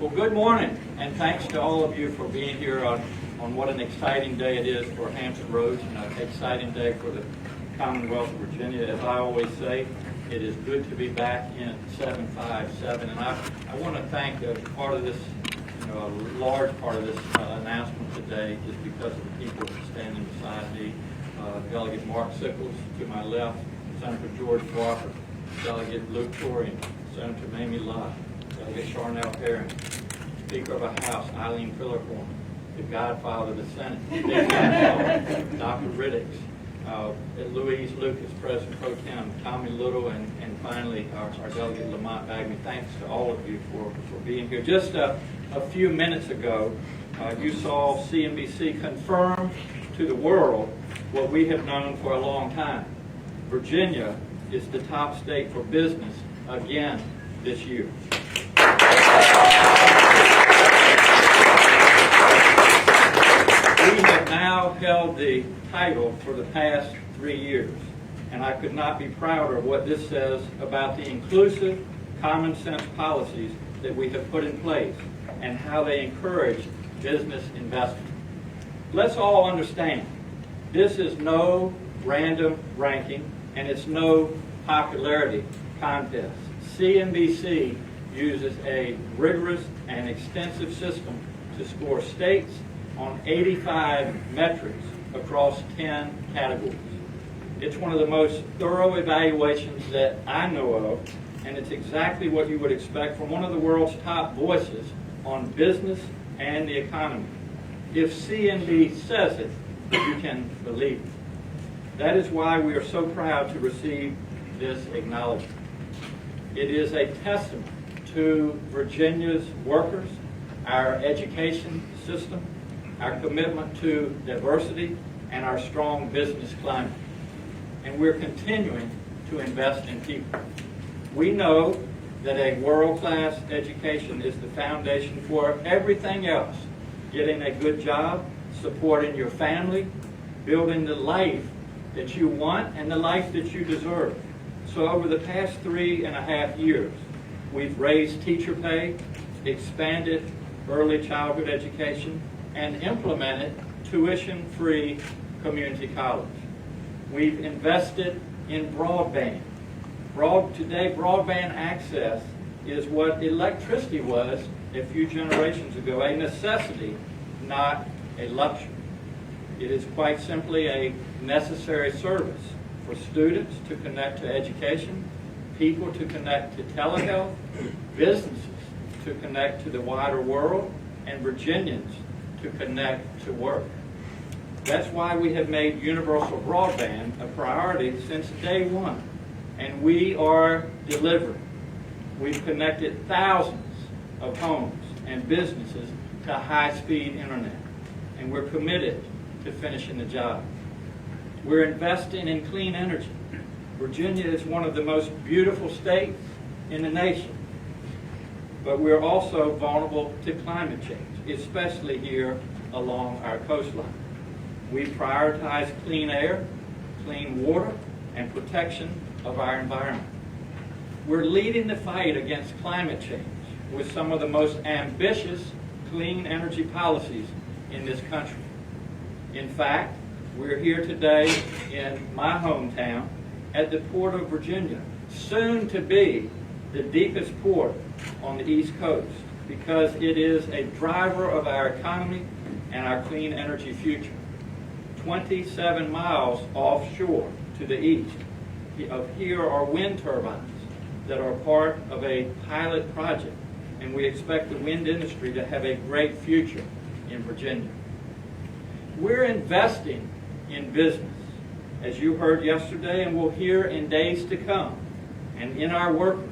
Well, good morning, and thanks to all of you for being here on what an exciting day it is for Hampton Roads, and an exciting day for the Commonwealth of Virginia. As I always say, it is good to be back in 757, and I want to thank a part of this, a large part of this announcement today is because of the people standing beside me. Delegate Mark Sickles to my left, Senator George Walker, Delegate Luke Torian, Senator Mamie Lott, Delegate Charnel Herring, Speaker of the House Eileen Philliphorn, the Godfather of the Senate, Dr. Riddicks, Louise Lucas, President Pro Tem, Tommy Little, and finally our Delegate Lamont Bagby. Thanks to all of you for being here. Just a few minutes ago, you saw CNBC confirm to the world what we have known for a long time. Virginia is the top state for business again this year. We have now held the title for the past 3 years, and I could not be prouder of what this says about the inclusive, common sense policies that we have put in place and how they encourage business investment. Let's all understand, this is no random ranking, and it's no popularity contest. CNBC uses a rigorous and extensive system to score states on 85 metrics across 10 categories. It's one of the most thorough evaluations that I know of, and it's exactly what you would expect from one of the world's top voices on business and the economy. If CNBC says it, you can believe it. That is why we are so proud to receive this acknowledgement. It is a testament to Virginia's workers, our education system, our commitment to diversity, and our strong business climate. And we're continuing to invest in people. We know that a world-class education is the foundation for everything else. Getting a good job, supporting your family, building the life that you want and the life that you deserve. So over the past 3.5 years, we've raised teacher pay, expanded early childhood education, and implemented tuition-free community college. We've invested in broadband. Today, broadband access is what electricity was a few generations ago, a necessity, not a luxury. It is quite simply a necessary service for students to connect to education, people to connect to telehealth, businesses to connect to the wider world, and Virginians to connect to work. That's why we have made universal broadband a priority since day one, and we are delivering. We've connected thousands of homes and businesses to high-speed internet, and we're committed to finishing the job. We're investing in clean energy. Virginia is one of the most beautiful states in the nation, but we're also vulnerable to climate change, especially here along our coastline. We prioritize clean air, clean water, and protection of our environment. We're leading the fight against climate change with some of the most ambitious clean energy policies in this country. In fact, we're here today in my hometown at the Port of Virginia, soon to be the deepest port on the East Coast, because it is a driver of our economy and our clean energy future. 27 miles offshore to the east of here are wind turbines that are part of a pilot project, and we expect the wind industry to have a great future in Virginia. We're investing in business, as you heard yesterday and will hear in days to come, and in our workers.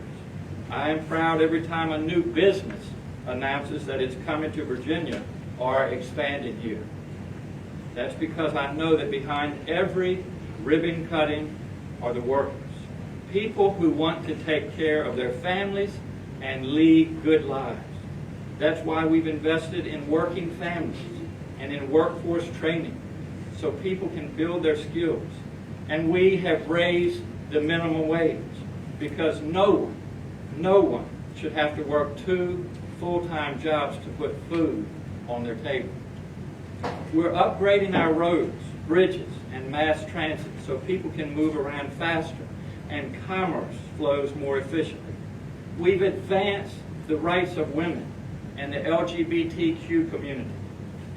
I am proud every time a new business announces that it's coming to Virginia or expanded here. That's because I know that behind every ribbon cutting are the workers, people who want to take care of their families and lead good lives. That's why we've invested in working families and in workforce training so people can build their skills. And we have raised the minimum wage because no one should have to work 2 full-time jobs to put food on their table. We're upgrading our roads, bridges, and mass transit so people can move around faster and commerce flows more efficiently. We've advanced the rights of women and the LGBTQ community,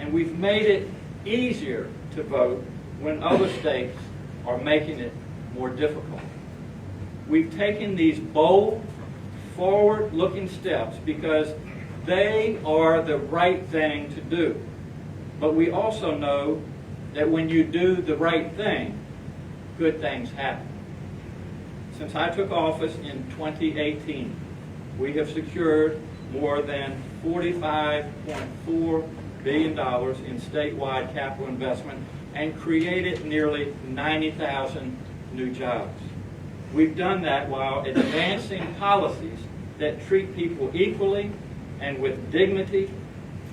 and we've made it easier to vote when other states are making it more difficult. We've taken these bold, forward-looking steps because they are the right thing to do. But we also know that when you do the right thing, good things happen. Since I took office in 2018, we have secured more than $45.4 billion in statewide capital investment and created nearly 90,000 new jobs. We've done that while advancing policies that treat people equally and with dignity,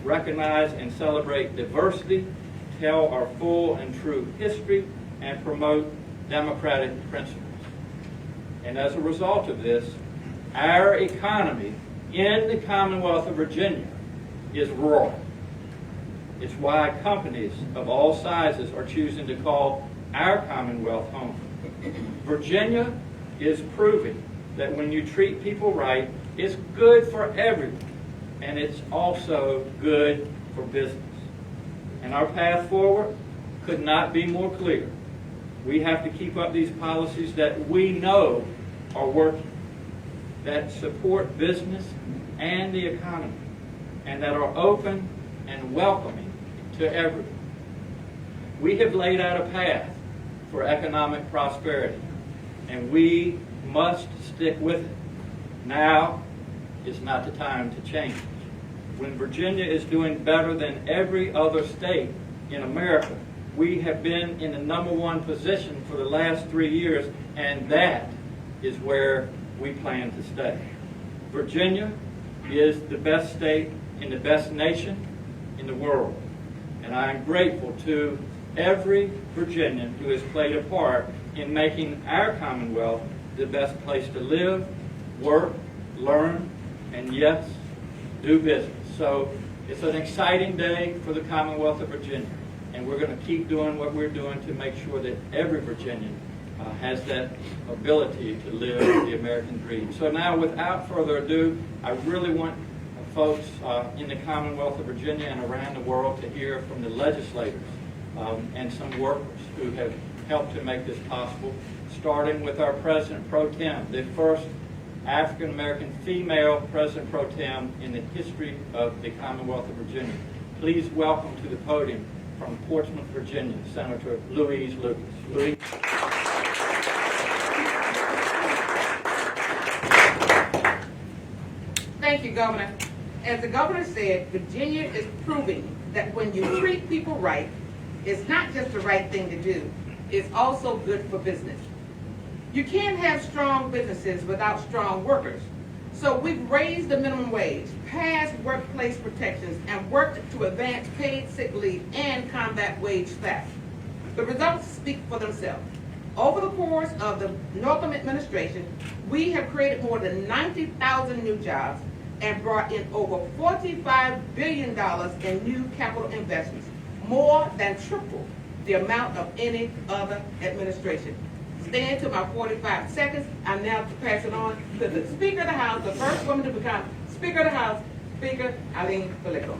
recognize and celebrate diversity, tell our full and true history, and promote democratic principles. And as a result of this, our economy in the Commonwealth of Virginia is roaring. It's why companies of all sizes are choosing to call our Commonwealth home. Virginia is proving that when you treat people right, it's good for everyone, and it's also good for business. And our path forward could not be more clear. We have to keep up these policies that we know are working, that support business and the economy, and that are open and welcoming to everyone. We have laid out a path for economic prosperity, and we must stick with it. Now is not the time to change. When Virginia is doing better than every other state in America, we have been in the #1 position for the last 3 years, and that is where we plan to stay. Virginia is the best state in the best nation in the world, and I am grateful to every Virginian who has played a part in making our Commonwealth the best place to live, work, learn, and yes, do business. So it's an exciting day for the Commonwealth of Virginia, and we're going to keep doing what we're doing to make sure that every Virginian has that ability to live the American dream. So now, without further ado, I really want folks in the Commonwealth of Virginia and around the world to hear from the legislators and some workers who have helped to make this possible, starting with our President Pro Tem, the first African-American female President Pro Tem in the history of the Commonwealth of Virginia. Please welcome to the podium from Portsmouth, Virginia, Senator Louise Lucas. Louise. Thank you, Governor. As the Governor said, Virginia is proving that when you treat people right, it's not just the right thing to do, it's also good for business. You can't have strong businesses without strong workers. So we've raised the minimum wage, passed workplace protections, and worked to advance paid sick leave and combat wage theft. The results speak for themselves. Over the course of the Northam administration, we have created more than 90,000 new jobs and brought in over $45 billion in new capital investments, more than triple the amount of any other administration. Staying to my 45 seconds, I'm now to pass it on to the Speaker of the House, the first woman to become Speaker of the House, Speaker Eileen Felico.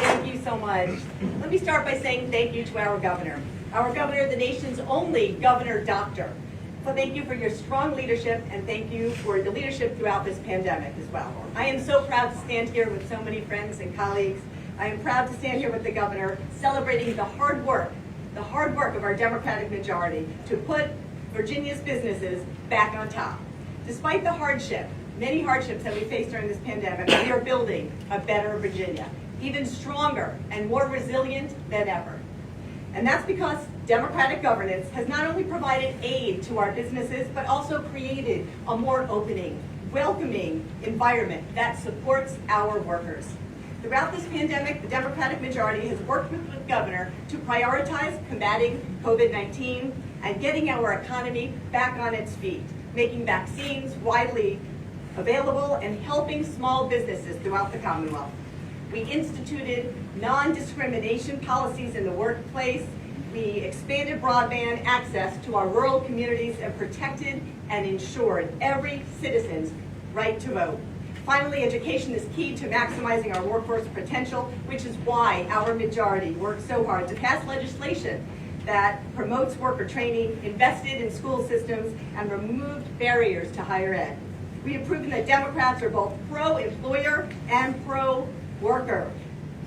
Thank you so much. Let me start by saying thank you to our governor, the nation's only governor doctor. So thank you for your strong leadership, and thank you for the leadership throughout this pandemic as well. I am so proud to stand here with so many friends and colleagues. I am proud to stand here with the governor, celebrating the hard work of our Democratic majority to put Virginia's businesses back on top. Despite the many hardships that we faced during this pandemic, we are building a better Virginia, even stronger and more resilient than ever. And that's because Democratic governance has not only provided aid to our businesses, but also created a more opening, welcoming environment that supports our workers. Throughout this pandemic, the Democratic majority has worked with the governor to prioritize combating COVID-19 and getting our economy back on its feet, making vaccines widely available, and helping small businesses throughout the Commonwealth. We instituted non-discrimination policies in the workplace. We expanded broadband access to our rural communities and protected and ensured every citizen's right to vote. Finally, education is key to maximizing our workforce potential, which is why our majority worked so hard to pass legislation that promotes worker training, invested in school systems, and removed barriers to higher ed. We have proven that Democrats are both pro-employer and pro-worker,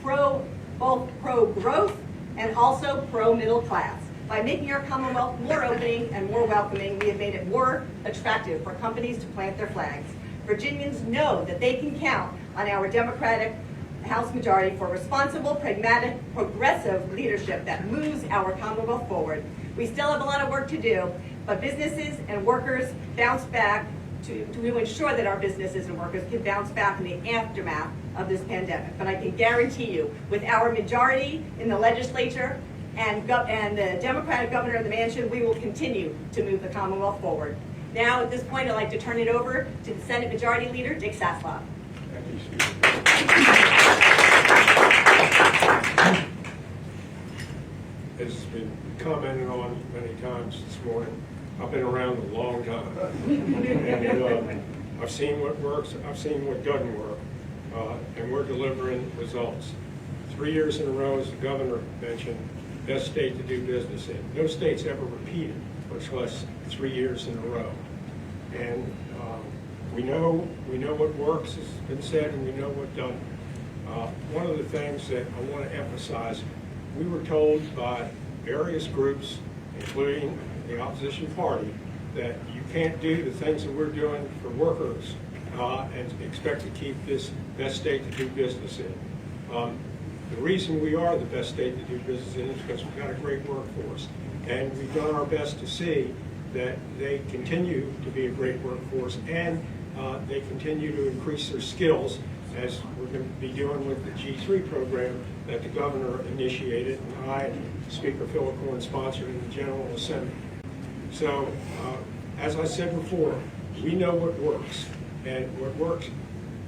both pro-growth and also pro-middle class. By making our Commonwealth more opening and more welcoming, we have made it more attractive for companies to plant their flags. Virginians know that they can count on our Democratic House majority for responsible, pragmatic, progressive leadership that moves our Commonwealth forward. We still have a lot of work to do, but businesses and workers bounce back to ensure that our businesses and workers can bounce back in the aftermath of this pandemic. But I can guarantee you, with our majority in the legislature and the Democratic governor of the mansion, we will continue to move the Commonwealth forward. Now, at this point, I'd like to turn it over to the Senate Majority Leader, Dick Saslaw. Thank you, Speaker. As has been commented on many times this morning, I've been around a long time. And I've seen what works, I've seen what doesn't work, and we're delivering results. 3 years in a row, as the governor mentioned, best state to do business in. No state's ever repeated, much less 3 years in a row. And we know what works, has been said, and we know what doesn't. One of the things that I want to emphasize, we were told by various groups, including the opposition party, that you can't do the things that we're doing for workers and expect to keep this best state to do business in. The reason we are the best state to do business in is because we've got a great workforce. And we've done our best to see that they continue to be a great workforce and they continue to increase their skills, as we're going to be doing with the G3 program that the governor initiated and I and Speaker Phil Corn sponsored in the General Assembly. So, as I said before, we know what works. And what works,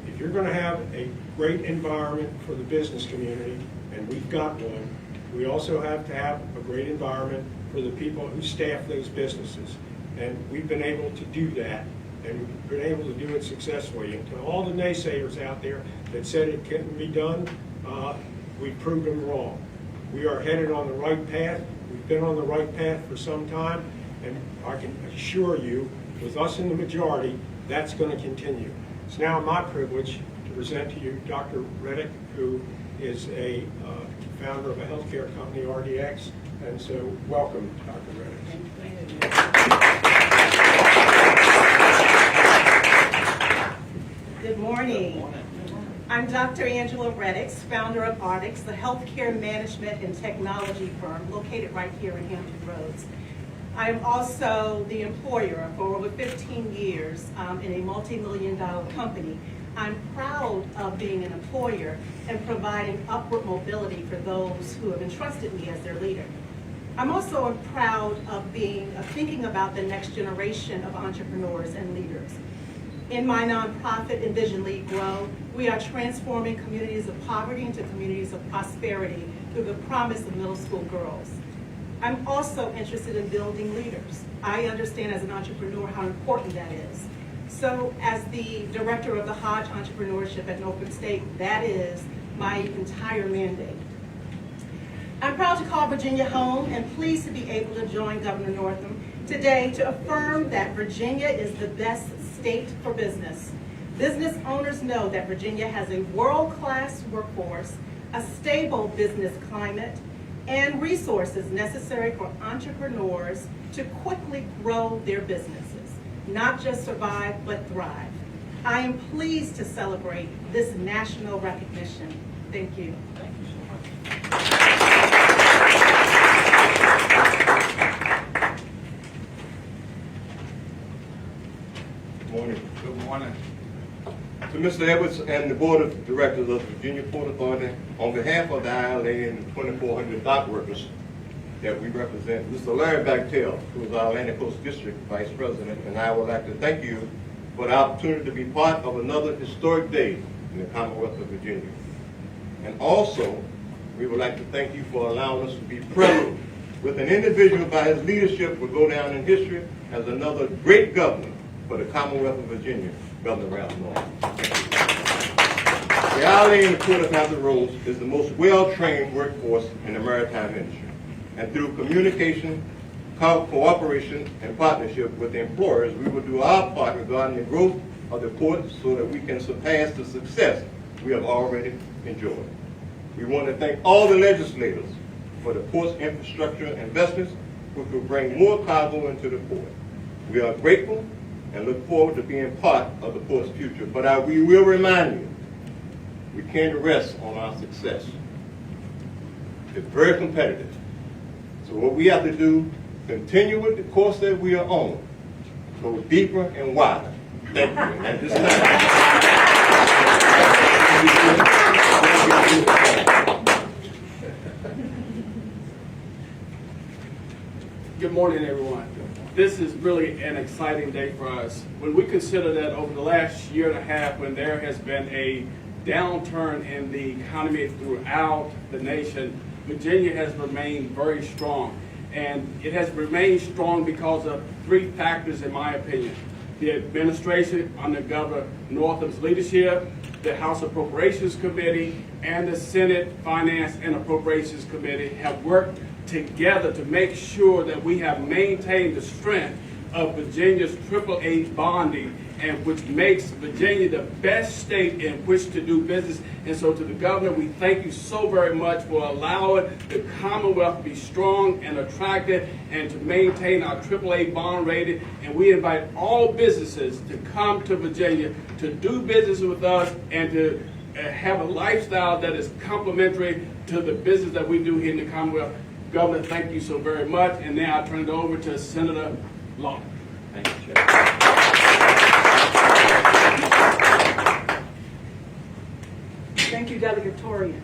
if you're going to have a great environment for the business community, and we've got one, we also have to have a great environment for the people who staff those businesses. And we've been able to do that, and we've been able to do it successfully. And to all the naysayers out there that said it couldn't be done, we've proved them wrong. We are headed on the right path. We've been on the right path for some time, and I can assure you, with us in the majority, that's going to continue. It's now my privilege to present to you Dr. Reddick, who is a founder of a healthcare company, RDX, and so welcome, Dr. Reddick. Good morning. I'm Dr. Angela Reddix, founder of RDX, the healthcare management and technology firm located right here in Hampton Roads. I'm also the employer for over 15 years in a multi-million-dollar company. I'm proud of being an employer and providing upward mobility for those who have entrusted me as their leader. I'm also proud of thinking about the next generation of entrepreneurs and leaders. In my nonprofit, Envision Lead Grow, we are transforming communities of poverty into communities of prosperity through the promise of middle school girls. I'm also interested in building leaders. I understand as an entrepreneur how important that is. So as the director of the Hodge Entrepreneurship at Norfolk State, that is my entire mandate. I'm proud to call Virginia home and pleased to be able to join Governor Northam today to affirm that Virginia is the best state for business. Business owners know that Virginia has a world-class workforce, a stable business climate, and resources necessary for entrepreneurs to quickly grow their businesses, not just survive, but thrive. I am pleased to celebrate this national recognition. Thank you. Thank you so much. Good morning. Good morning. To Mr. Edwards and the Board of Directors of the Virginia Port Authority, on behalf of the ILA and the 2,400 dock workers, that we represent, Mr. Larry Bactel, who is our Atlantic Coast District Vice President, and I would like to thank you for the opportunity to be part of another historic day in the Commonwealth of Virginia. And also, we would like to thank you for allowing us to be present with an individual by his leadership will go down in history as another great governor for the Commonwealth of Virginia, Governor Ralph Northam. The ILA and the Port of Hampton Roads is the most well-trained workforce in the maritime industry. And through communication, cooperation, and partnership with the employers, we will do our part regarding the growth of the port so that we can surpass the success we have already enjoyed. We want to thank all the legislators for the port's infrastructure investments, which will bring more cargo into the port. We are grateful and look forward to being part of the port's future, but we will remind you, we can't rest on our success. It's very competitive. So what we have to do, continue with the course that we are on, go deeper and wider. Thank you. And at this time, good morning, everyone. This is really an exciting day for us. When we consider that over the last year and a half, when there has been a downturn in the economy throughout the nation, Virginia has remained very strong. And it has remained strong because of three factors, in my opinion. The administration under Governor Northam's leadership, the House Appropriations Committee, and the Senate Finance and Appropriations Committee have worked together to make sure that we have maintained the strength of Virginia's AAA bonding, and which makes Virginia the best state in which to do business. And so to the governor, we thank you so very much for allowing the Commonwealth to be strong and attractive and to maintain our AAA bond rating. And we invite all businesses to come to Virginia to do business with us and to have a lifestyle that is complementary to the business that we do here in the Commonwealth. Governor, thank you so very much. And now I turn it over to Senator Long. Thank you, Chair. Thank you, Delegate Torian.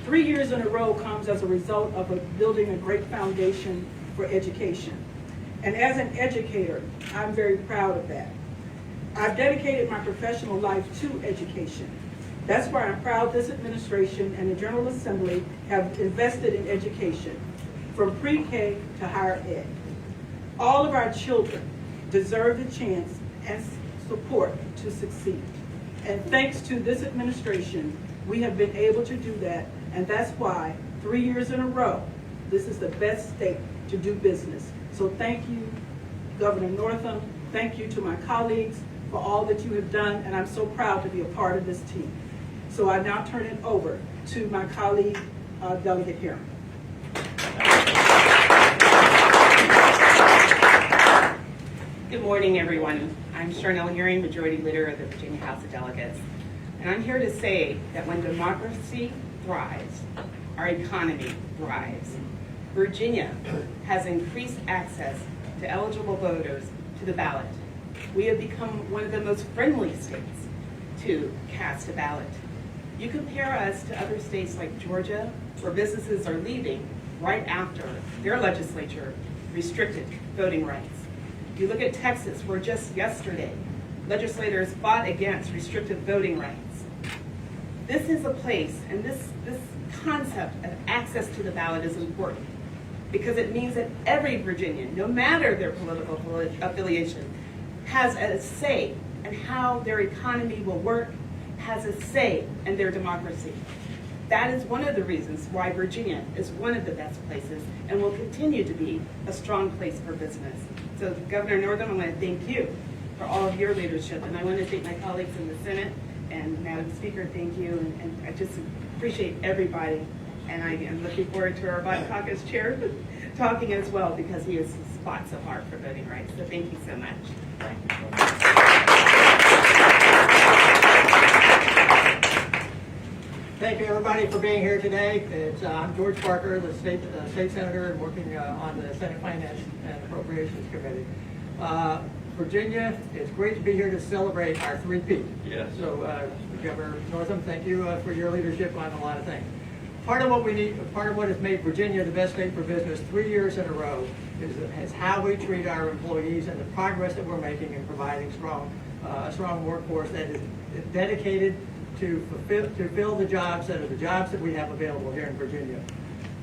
3 years in a row comes as a result of building a great foundation for education. And as an educator, I'm very proud of that. I've dedicated my professional life to education. That's why I'm proud this administration and the General Assembly have invested in education, from pre-K to higher ed. All of our children deserve the chance and support to succeed. And thanks to this administration, we have been able to do that, and that's why 3 years in a row, this is the best state to do business. So thank you, Governor Northam. Thank you to my colleagues for all that you have done, and I'm so proud to be a part of this team. So I now turn it over to my colleague, Delegate Herring. Good morning, everyone. I'm Charnel Herring, Majority Leader of the Virginia House of Delegates. And I'm here to say that when democracy thrives, our economy thrives. Virginia has increased access to eligible voters to the ballot. We have become one of the most friendly states to cast a ballot. You compare us to other states like Georgia, where businesses are leaving right after their legislature restricted voting rights. You look at Texas, where just yesterday, legislators fought against restricted voting rights. This is a place, and this concept of access to the ballot is important because it means that every Virginian, no matter their political affiliation, has a say in how their economy will work, has a say in their democracy. That is one of the reasons why Virginia is one of the best places and will continue to be a strong place for business. So Governor Northam, I want to thank you for all of your leadership, and I want to thank my colleagues in the Senate, and Madam Speaker, thank you, and I just appreciate everybody, and I am looking forward to our Black Caucus Chair talking as well, because he has fought so hard for voting rights, so thank you so much. Thank you, everybody, for being here today. I'm George Parker, the state senator, and working on the Senate Finance and Appropriations Committee. Virginia, it's great to be here to celebrate our three-peat. Yes. So, Governor Northam, thank you for your leadership on a lot of things. Part of what we need, part of what has made Virginia the best state for business 3 years in a row is how we treat our employees and the progress that we're making in providing a strong workforce that is dedicated to fill the jobs that are the jobs that we have available here in Virginia.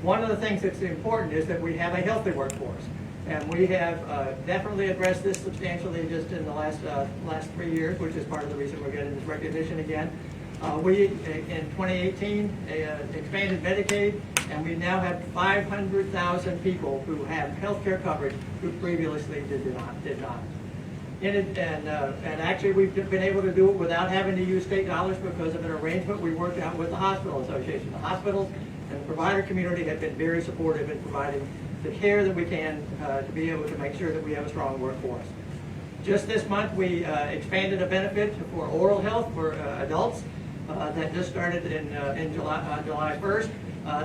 One of the things that's important is that we have a healthy workforce. And we have definitely addressed this substantially just in the last 3 years, which is part of the reason we're getting this recognition again. We, in 2018, expanded Medicaid, and we now have 500,000 people who have health care coverage who previously did not. And actually, we've been able to do it without having to use state dollars because of an arrangement we worked out with the Hospital Association. The hospitals and the provider community have been very supportive in providing the care that we can to be able to make sure that we have a strong workforce. Just this month, we expanded a benefit for oral health for adults that just started in July 1st.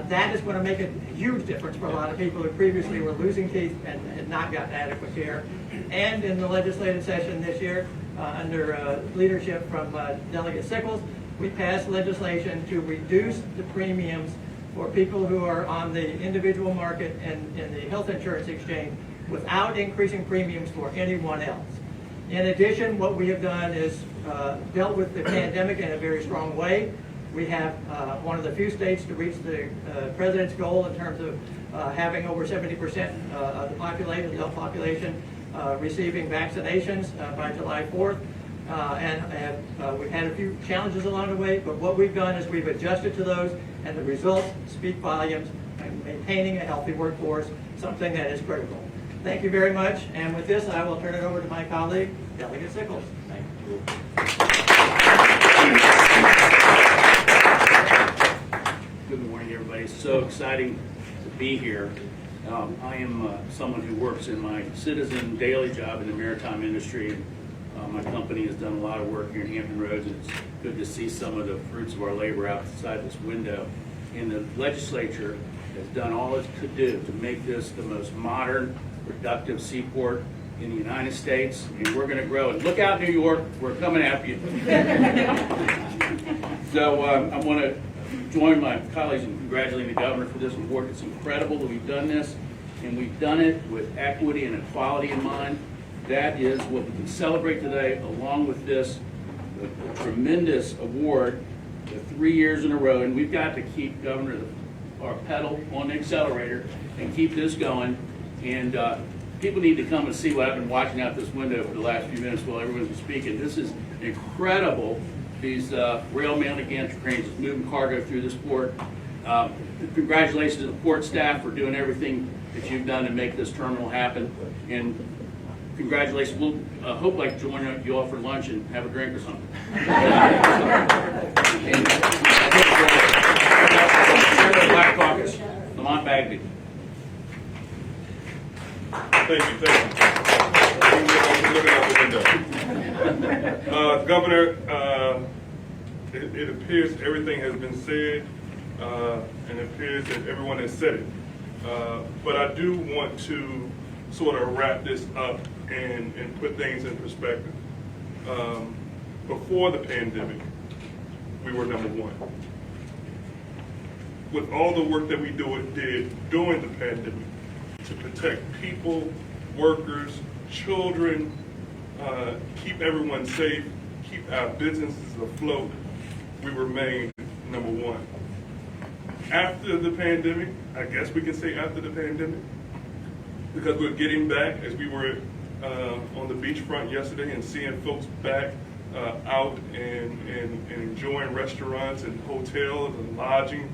That is going to make a huge difference for a lot of people who previously were losing teeth and had not gotten adequate care. And in the legislative session this year, under leadership from Delegate Sickles, we passed legislation to reduce the premiums for people who are on the individual market and in the health insurance exchange without increasing premiums for anyone else. In addition, what we have done is dealt with the pandemic in a very strong way. We have one of the few states to reach the president's goal in terms of having over 70% of the population, the adult population, receiving vaccinations by July 4th. And we've had a few challenges along the way, but what we've done is we've adjusted to those, and the results speak volumes in maintaining a healthy workforce, something that is critical. Thank you very much, and with this, I will turn it over to my colleague, Delegate Sickles. Thank you. Good morning, everybody. It's so exciting to be here. I am someone who works in my citizen daily job in the maritime industry. My company has done a lot of work here in Hampton Roads, and it's good to see some of the fruits of our labor outside this window. And the legislature has done all it could do to make this the most modern, productive seaport in the United States, and we're going to grow it. Look out, New York, we're coming after you. So I want to join my colleagues in congratulating the governor for this award. It's incredible that we've done this, and we've done it with equity and equality in mind. That is what we can celebrate today, along with this a tremendous award, 3 years in a row, and we've got to keep, Governor, our pedal on the accelerator and keep this going. And people need to come and see what I've been watching out this window for the last few minutes while everyone's been speaking. This is incredible. These rail-mounted gantry cranes moving cargo through this port. Congratulations to the port staff for doing everything that you've done to make this terminal happen. And congratulations. We'll hope I join you all for lunch and have a drink or something. Black Caucus, Lamont Bagby. Thank you. Looking out the window. Governor, it appears everything has been said, and it appears that everyone has said it. But I do want to sort of wrap this up and put things in perspective. Before the pandemic, we were number one. With all the work that we did during the pandemic to protect people, workers, children, keep everyone safe, keep our businesses afloat, we remained number one. After the pandemic, I guess we can say after the pandemic, because we're getting back, as we were on the beachfront yesterday and seeing folks back out and enjoying restaurants and hotels and lodging.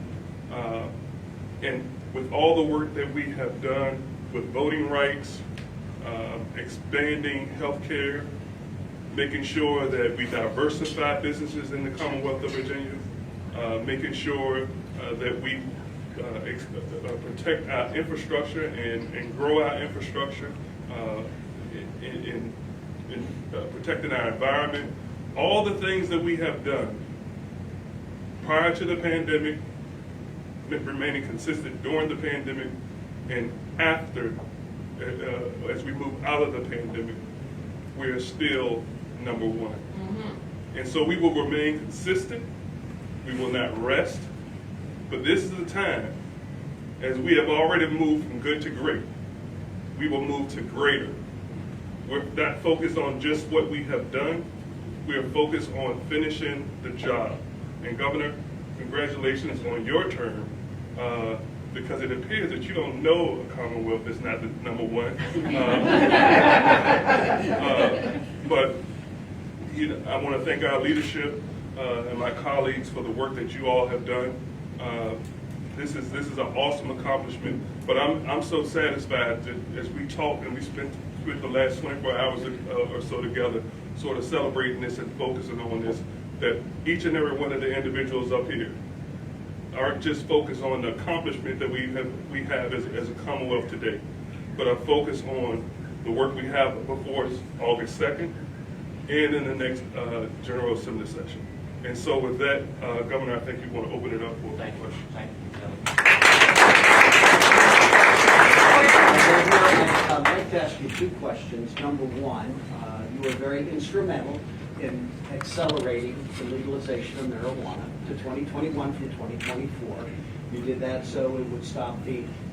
And with all the work that we have done with voting rights, expanding healthcare, making sure that we diversify businesses in the Commonwealth of Virginia, making sure that we protect our infrastructure and grow our infrastructure in protecting our environment. All the things that we have done prior to the pandemic, remaining consistent during the pandemic, and after, as we move out of the pandemic, we're still number one. Mm-hmm. And so we will remain consistent. We will not rest. But this is the time, as we have already moved from good to great, we will move to greater. We're not focused on just what we have done. We are focused on finishing the job. And Governor, congratulations on your term, because it appears that you don't know a Commonwealth is not the number one. But I want to thank our leadership and my colleagues for the work that you all have done. This is an awesome accomplishment. But I'm so satisfied that as we talk and we spent the last 24 hours or so together, sort of celebrating this and focusing on this, that each and every one of the individuals up here aren't just focused on the accomplishment that we have as a Commonwealth today, but are focused on the work we have before us August 2nd and in the next General Assembly session. And so with that, Governor, I think you want to open it up for questions. Thank you. I'd like to ask you two questions. Number one, you were very instrumental in accelerating the legalization of marijuana to 2021 from 2024. You did that so it would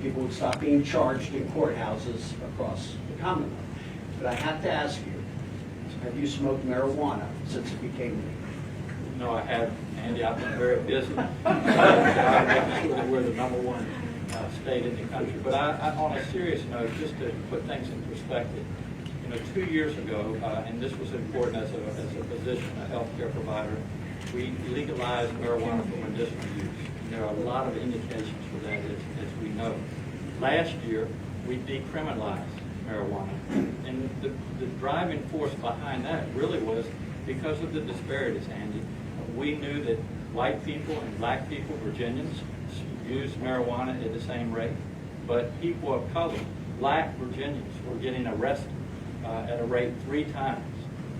people would stop being charged in courthouses across the Commonwealth. But I have to ask you, have you smoked marijuana since it became legal? No, I haven't, Andy. I've been very busy. I'm sure that we're the #1 state in the country. But on a serious note, just to put things in perspective, 2 years ago, and this was important as a physician, a healthcare provider, we legalized marijuana for medicinal use. And there are a lot of indications for that, as we know. Last year, we decriminalized marijuana. And the driving force behind that really was because of the disparities, Andy. We knew that white people and black people, Virginians, used marijuana at the same rate, but people of color, black Virginians, were getting arrested at a rate 3 times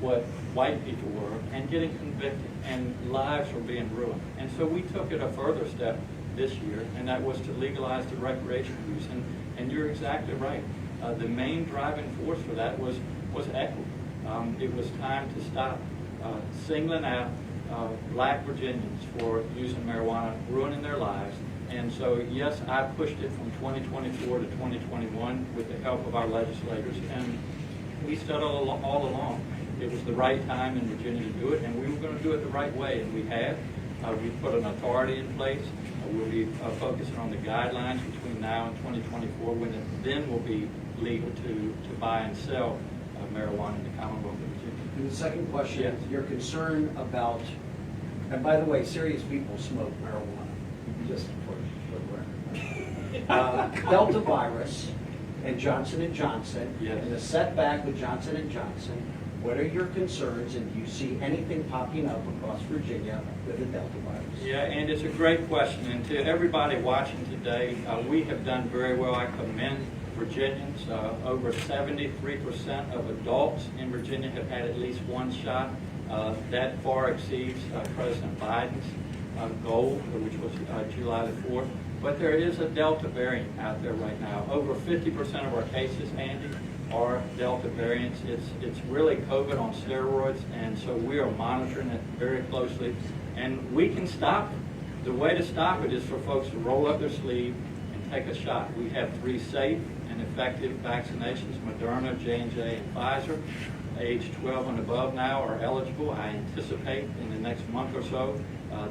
what white people were, and getting convicted, and lives were being ruined. And so we took it a further step this year, and that was to legalize the recreational use. And you're exactly right. The main driving force for that was equity. It was time to stop singling out black Virginians for using marijuana, ruining their lives. And so, yes, I pushed it from 2024 to 2021 with the help of our legislators, and we said all along it was the right time in Virginia to do it, and we were going to do it the right way, and we have. We put an authority in place. We'll be focusing on the guidelines between now and 2024, when it then will be legal to buy and sell marijuana in the Commonwealth of Virginia. And the second question, Yes. your concern about, and by the way, serious people smoke marijuana, just for the record. Delta virus and Johnson & Johnson, Yes. and the setback with Johnson & Johnson, what are your concerns, and do you see anything popping up across Virginia with the Delta virus? Yeah, and it's a great question. And to everybody watching today, we have done very well. I commend Virginians. Over 73% of adults in Virginia have had at least one shot. That far exceeds President Biden's goal, which was July the 4th. But there is a Delta variant out there right now. Over 50% of our cases, Andy, are Delta variants. It's really COVID on steroids, and so we are monitoring it very closely. And we can stop it. The way to stop it is for folks to roll up their sleeve and take a shot. We have 3 safe and effective vaccinations, Moderna, J&J, and Pfizer. Age 12 and above now are eligible. I anticipate in the next month or so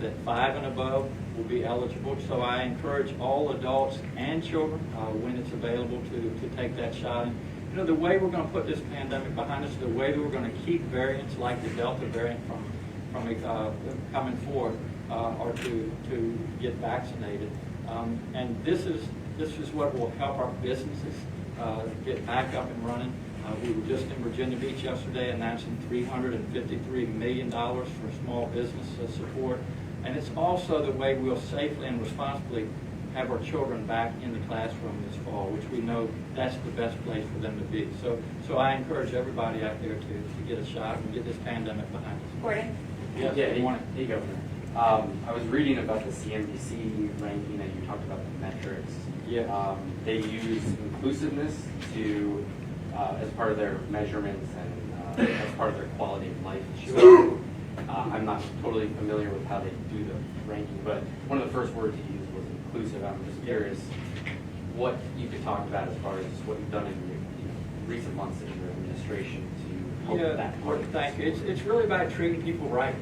that 5 and above will be eligible. So I encourage all adults and children, when it's available, to take that shot. And, the way we're going to put this pandemic behind us, the way that we're going to keep variants like the Delta variant from coming forward, are to get vaccinated. And this is what will help our businesses get back up and running. We were just in Virginia Beach yesterday announcing $353 million for small business support. And it's also the way we'll safely and responsibly have our children back in the classroom this fall, which we know that's the best place for them to be. So I encourage everybody out there to get a shot and get this pandemic behind us. Gordon? Yes, Yeah, good morning. hey, Governor. I was reading about the CNBC ranking, and you talked about the metrics. Yeah. They use inclusiveness to as part of their measurements and as part of their quality of life. Sure. I'm not totally familiar with how they do the ranking, but one of the first words you used was inclusive. I'm just curious what you could talk about as far as what you've done in your recent months in your administration to help that part. Thank you. It's really about treating people right.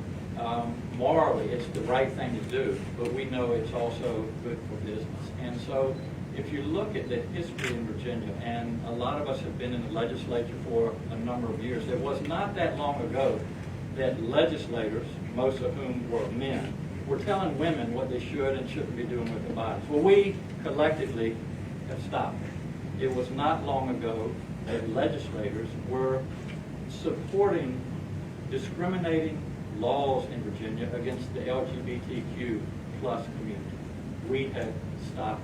Morally, it's the right thing to do, but we know it's also good for business. And so if you look at the history in Virginia, and a lot of us have been in the legislature for a number of years, it was not that long ago that legislators, most of whom were men, were telling women what they should and shouldn't be doing with their bodies. Well, we collectively have stopped it. It was not long ago that legislators were supporting discriminating laws in Virginia against the LGBTQ plus community. We have stopped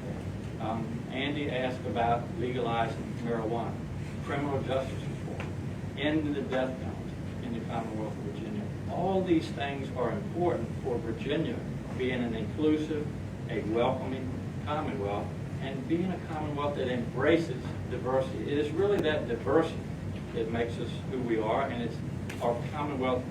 that. Andy asked about legalizing marijuana, criminal justice reform, ending the death penalty in the Commonwealth of Virginia. All these things are important for Virginia being an inclusive, a welcoming Commonwealth, and being a Commonwealth that embraces diversity. It is really that diversity that makes us who we are, and it's our Commonwealth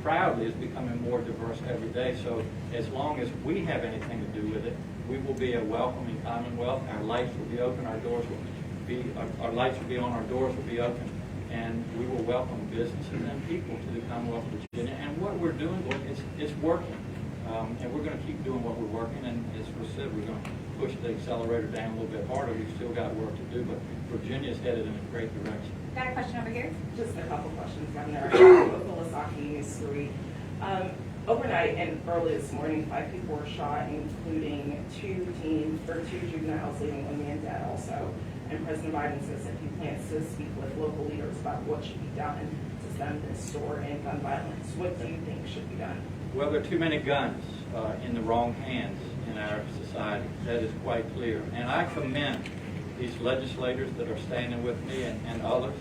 proudly is becoming more diverse every day. So as long as we have anything to do with it, we will be a welcoming Commonwealth. Our lights will be open, our doors will be, our lights will be on, our doors will be open, and we will welcome businesses and people to the Commonwealth of Virginia. And what we're doing, it's working. And we're going to keep doing what we're working, and as we said, we're going to push the accelerator down a little bit harder. We've still got work to do, but Virginia's headed in a great direction. Got a question over here? Just a couple questions, Governor. Fulasaki, News 3. Overnight and early this morning, 5 people were shot, including 2 juveniles, leaving 1 man dead also. And President Biden says that he plans to speak with local leaders about what should be done to stem this story and gun violence. What do you think should be done? Well, there are too many guns in the wrong hands in our society. That is quite clear. And I commend these legislators that are standing with me and others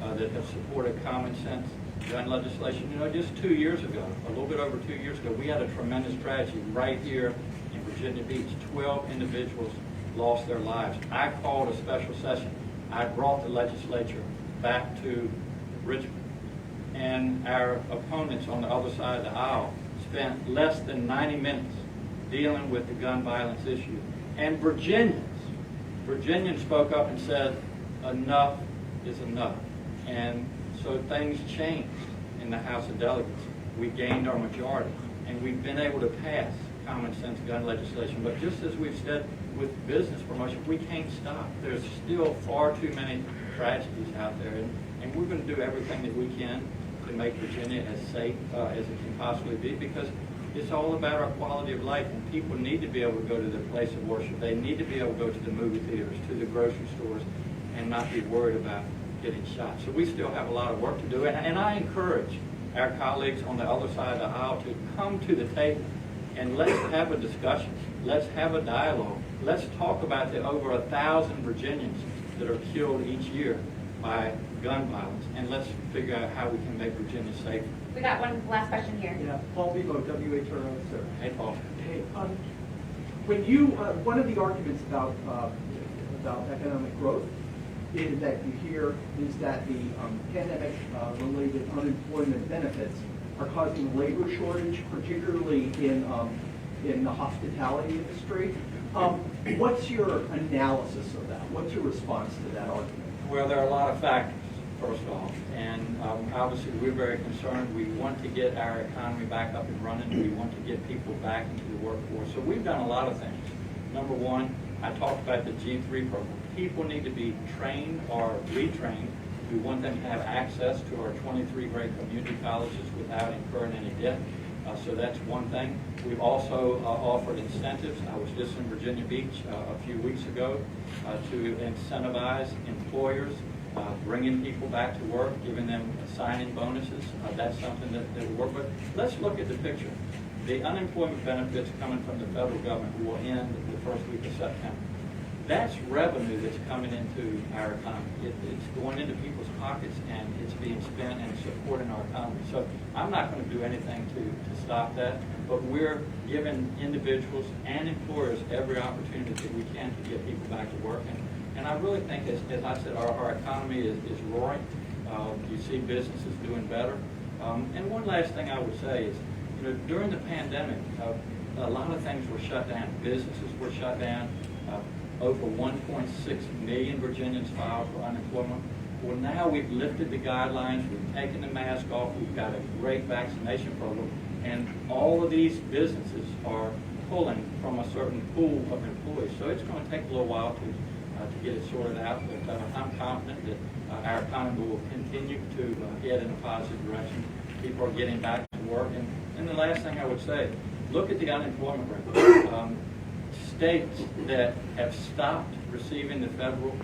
that have supported common sense gun legislation. You know, just 2 years ago, a little bit over 2 years ago, we had a tremendous tragedy right here in Virginia Beach. 12 individuals lost their lives. I called a special session. I brought the legislature back to Richmond. And our opponents on the other side of the aisle spent less than 90 minutes dealing with the gun violence issue. And Virginians spoke up and said, enough is enough. And so things changed in the House of Delegates. We gained our majority, and we've been able to pass common sense gun legislation. But just as we've said with business promotion, we can't stop. There's still far too many tragedies out there, and we're going to do everything that we can to make Virginia as safe as it can possibly be, because it's all about our quality of life, and people need to be able to go to their place of worship. They need to be able to go to the movie theaters, to the grocery stores, and not be worried about getting shot. So we still have a lot of work to do, and I encourage our colleagues on the other side of the aisle to come to the table and let's have a discussion. Let's have a dialogue. Let's talk about the over 1,000 Virginians that are killed each year by gun violence, and let's figure out how we can make Virginia safer. We got one last question here. Yeah, Paul Vivo, WHRO, sir. Hey, Paul. Hey, when you, one of the arguments about economic growth is that you hear is that the pandemic-related unemployment benefits are causing labor shortage, particularly in the hospitality industry. What's your analysis of that? What's your response to that argument? Well, there are a lot of factors, first off, and obviously we're very concerned. We want to get our economy back up and running. We want to get people back into the workforce. So we've done a lot of things. Number one, I talked about the G3 program. People need to be trained or retrained. We want them to have access to our 23 great community colleges without incurring any debt. So that's one thing. We've also offered incentives. I was just in Virginia Beach a few weeks ago to incentivize employers bringing people back to work, giving them signing bonuses. That's something that will work. But let's look at the picture. The unemployment benefits coming from the federal government will end the first week of September. That's revenue that's coming into our economy. It's going into people's pockets, and it's being spent and supporting our economy. So I'm not going to do anything to stop that, but we're giving individuals and employers every opportunity that we can to get people back to work. And I really think, as I said, our economy is roaring. You see businesses doing better. And one last thing I would say is, during the pandemic, a lot of things were shut down. Businesses were shut down. Over 1.6 million Virginians filed for unemployment. Well, now we've lifted the guidelines, we've taken the mask off, we've got a great vaccination program, and all of these businesses are pulling from a certain pool of employees. So it's going to take a little while to get it sorted out, but I'm confident that our economy will continue to head in a positive direction. People are getting back to work. And the last thing I would say, look at the unemployment rate. States that have stopped receiving the federal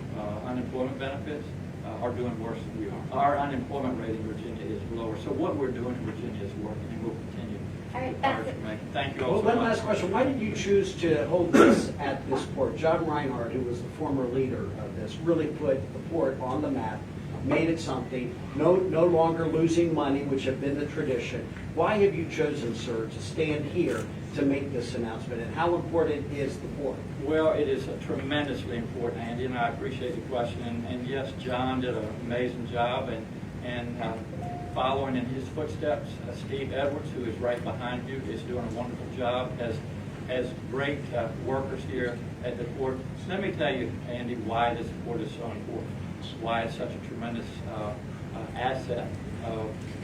unemployment benefits are doing worse than we are. Our unemployment rate in Virginia is lower. So what we're doing in Virginia is working, and we'll continue. All right, that's it. Thank you all Well, so one much. last question. Why did you choose to hold this at this port? John Reinhardt, who was the former leader of this, really put the port on the map, made it something, no longer losing money, which had been the tradition. Why have you chosen, sir, to stand here to make this announcement, and how important is the port? Well, it is tremendously important, Andy, and I appreciate the question. And yes, John did an amazing job, and following in his footsteps, Steve Edwards, who is right behind you, is doing a wonderful job as great workers here at the port. So let me tell you, Andy, why this port is so important, why it's such a tremendous asset.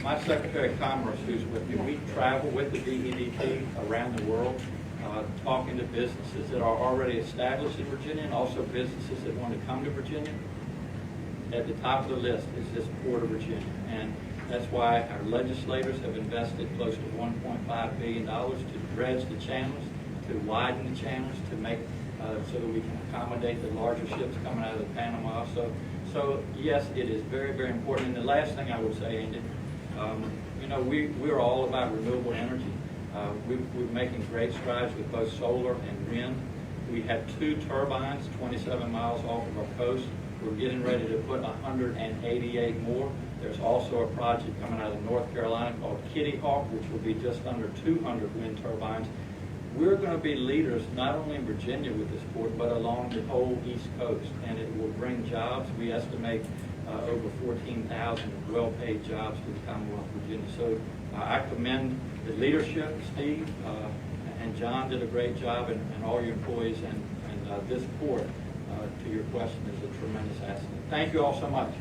My Secretary of Commerce, who's with me, we travel with the DEDP around the world, talking to businesses that are already established in Virginia and also businesses that want to come to Virginia. At the top of the list is this Port of Virginia, and that's why our legislators have invested close to $1.5 billion to dredge the channels, to widen the channels, to make so that we can accommodate the larger ships coming out of the Panama. So yes, it is very, very important. And the last thing I would say, Andy, we're all about renewable energy. We're making great strides with both solar and wind. We have 2 turbines 27 miles off of our coast. We're getting ready to put 188 more. There's also a project coming out of North Carolina called Kitty Hawk, which will be just under 200 wind turbines. We're going to be leaders not only in Virginia with this port, but along the whole East Coast, and it will bring jobs. We estimate over 14,000 well-paid jobs to the Commonwealth of Virginia. So I commend the leadership, Steve and John did a great job, and all your employees, and this port, to your question, is a tremendous asset. Thank you all so much.